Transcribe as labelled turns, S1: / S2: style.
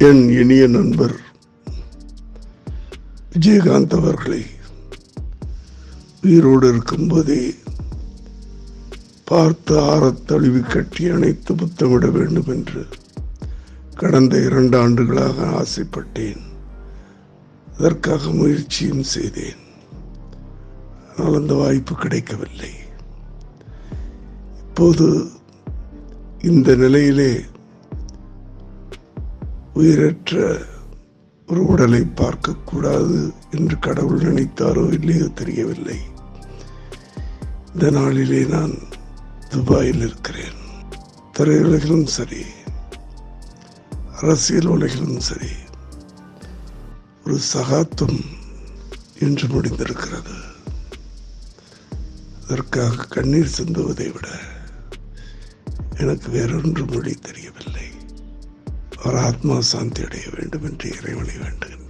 S1: என் இனிய நண்பர் விஜயகாந்த் அவர்களை உயிரோடு இருக்கும்போதே பார்த்து ஆறத் தழுவி கட்டி அணைத்து புத்தமிட வேண்டும் என்று கடந்த 2 ஆண்டுகளாக ஆசைப்பட்டேன். அதற்காக முயற்சியும் செய்தேன். ஆனால் அந்த வாய்ப்பு கிடைக்கவில்லை. இப்போது இந்த நிலையிலே உயிரற்ற ஒரு உடலை பார்க்கக்கூடாது என்று கடவுள் நினைத்தாரோ இல்லையோ தெரியவில்லை. இந்த நாளிலே நான் துபாயில் இருக்கிறேன். திரையுலகிலும் சரி, அரசியல் உலகிலும் சரி, ஒரு சகாத்துவம் என்று முடிந்திருக்கிறது. அதற்காக கண்ணீர் சிந்துவதை விட எனக்கு வேறொன்று மொழி தெரியவில்லை. அவர் ஆத்மா சாந்தி அடைய வேண்டும் என்று இறைவனை வேண்டுகிறேன்.